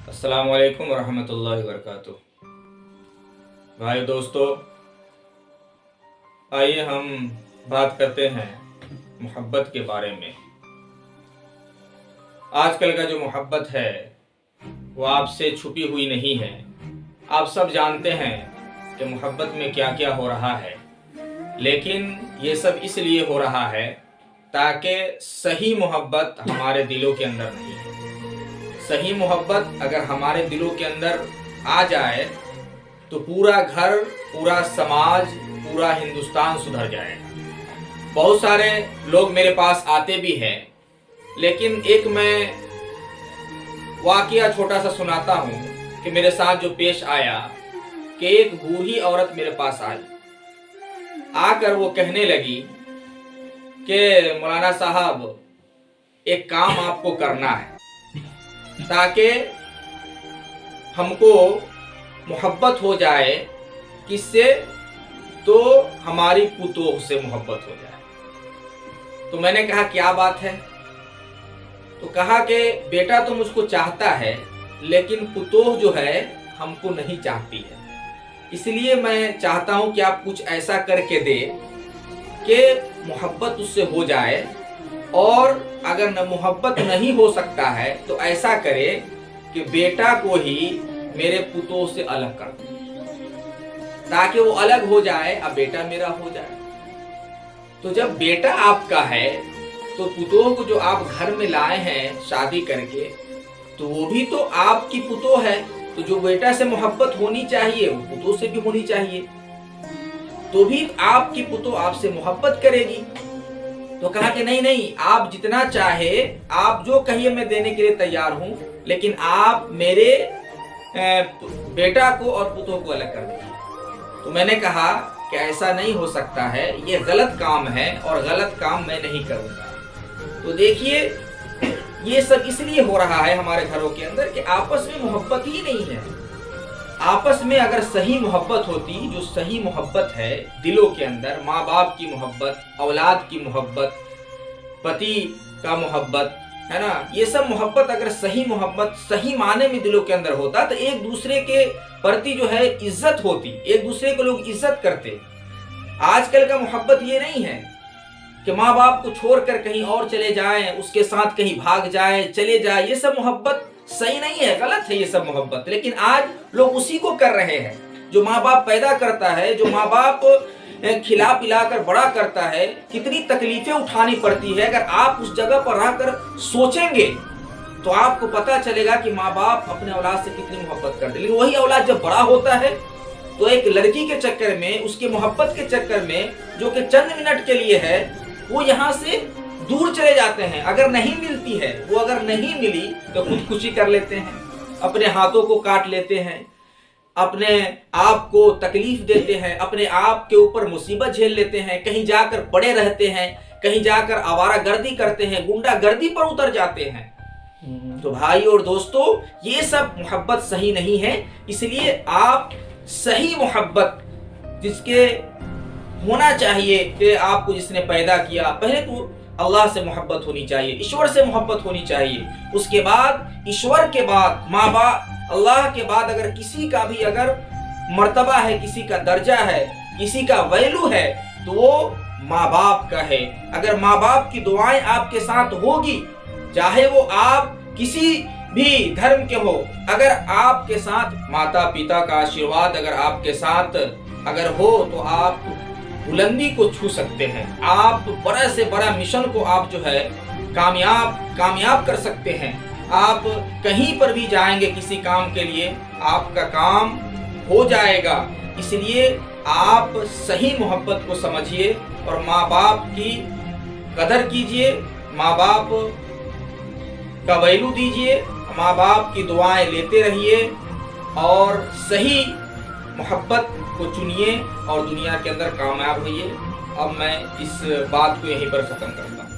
अस्सलामु अलैकुम वरहमतुल्लाहि वबरकातुहू। भाई दोस्तों, आइए हम बात करते हैं मोहब्बत के बारे में। आजकल का जो मोहब्बत है वो आपसे छुपी हुई नहीं है। आप सब जानते हैं कि मोहब्बत में क्या क्या हो रहा है, लेकिन ये सब इसलिए हो रहा है ताकि सही मोहब्बत हमारे दिलों के अंदर नहीं है। सही मोहब्बत अगर हमारे दिलों के अंदर आ जाए तो पूरा घर, पूरा समाज, पूरा हिंदुस्तान सुधर जाएगा। बहुत सारे लोग मेरे पास आते भी हैं, लेकिन एक मैं वाकया छोटा सा सुनाता हूँ कि मेरे साथ जो पेश आया कि एक बूढ़ी औरत मेरे पास आई, आकर वो कहने लगी कि मौलाना साहब, एक काम आपको करना है ताकि हमको मोहब्बत हो जाए। किससे? तो हमारी पुतोह से मोहब्बत हो जाए। तो मैंने कहा क्या बात है? तो कहा कि बेटा तो मुझको चाहता है, लेकिन पुतोह जो है हमको नहीं चाहती है। इसलिए मैं चाहता हूं कि आप कुछ ऐसा करके दे कि मोहब्बत उससे हो जाए, और अगर न मोहब्बत नहीं हो सकता है तो ऐसा करे कि बेटा को ही मेरे पुतोह से अलग कर दे, ताकि वो अलग हो जाए, अब बेटा मेरा हो जाए। तो जब बेटा आपका है तो पुतोह को जो आप घर में लाए हैं शादी करके, तो वो भी तो आपकी पुतोह है। तो जो बेटा से मोहब्बत होनी चाहिए वो पुतोह से भी होनी चाहिए, तो भी आपकी पुतोह आपसे मोहब्बत करेगी। तो कहा कि नहीं नहीं, आप जितना चाहे, आप जो कहिए मैं देने के लिए तैयार हूं, लेकिन आप मेरे बेटा को और पुतोह को अलग कर दीजिए। तो मैंने कहा कि ऐसा नहीं हो सकता है, ये गलत काम है और गलत काम मैं नहीं करूंगा। तो देखिए, ये सब इसलिए हो रहा है हमारे घरों के अंदर कि आपस में मोहब्बत ही नहीं है। आपस में अगर सही मोहब्बत होती, जो सही मोहब्बत है दिलों के अंदर, माँ बाप की मोहब्बत, औलाद की मोहब्बत, पति का मोहब्बत, है ना, ये सब मोहब्बत अगर सही मोहब्बत सही माने में दिलों के अंदर होता तो एक दूसरे के प्रति जो है इज्जत होती, एक दूसरे को लोग इज्जत करते। आजकल का मोहब्बत ये नहीं है कि माँ बाप को छोड़कर कहीं और चले जाएं, उसके साथ कहीं भाग जाएं, चले जाएं। ये सब मोहब्बत सही नहीं है, गलत है ये सब मोहब्बत। लेकिन आज लोग उसी को कर रहे हैं। जो माँ बाप पैदा करता है, जो माँ बाप खिला पिला कर बड़ा करता है, कितनी तकलीफें उठानी पड़ती है। अगर आप उस जगह पर रहकर सोचेंगे तो आपको पता चलेगा कि माँ बाप अपने औलाद से कितनी मोहब्बत करते हैं। लेकिन वही औलाद जब बड़ा होता है तो एक लड़की के चक्कर में, उसकी मोहब्बत के चक्कर में, जो कि चंद मिनट के लिए है, वो यहाँ से दूर चले जाते हैं। अगर नहीं मिलती है, वो अगर नहीं मिली तो खुदकुशी कर लेते हैं, अपने हाथों को काट लेते हैं, अपने आप को तकलीफ देते हैं, अपने आप के ऊपर मुसीबत झेल लेते हैं, कहीं जाकर पड़े रहते हैं, कहीं जाकर आवारागर्दी करते हैं, गुंडागर्दी पर उतर जाते हैं। तो भाई और दोस्तों, ये सब मोहब्बत सही नहीं है। इसलिए आप सही मोहब्बत जिसके होना चाहिए कि आपको जिसने पैदा किया, पहले तो अल्लाह से मोहब्बत होनी चाहिए, ईश्वर से मोहब्बत होनी चाहिए। उसके बाद ईश्वर के बाद माँ बाप, अल्लाह के बाद अगर किसी का भी अगर मर्तबा है, किसी का दर्जा है, किसी का वैल्यू है, तो वो माँ बाप का है। अगर माँ बाप की दुआएं आपके साथ होगी, चाहे वो आप किसी भी धर्म के हो, अगर आपके साथ माता पिता का आशीर्वाद अगर आपके साथ अगर हो, तो आप बुलंदी को छू सकते हैं। आप बड़ा से बड़ा मिशन को आप जो है कामयाब कर सकते हैं। आप कहीं पर भी जाएंगे किसी काम के लिए, आपका काम हो जाएगा। इसलिए आप सही मोहब्बत को समझिए और माँ बाप की कदर कीजिए, माँ बाप का वैल्यू दीजिए, माँ बाप की दुआएं लेते रहिए और सही मोहब्बत को चुनिए और दुनिया के अंदर कामयाब होइए। अब मैं इस बात को यहीं पर खत्म करता हूँ।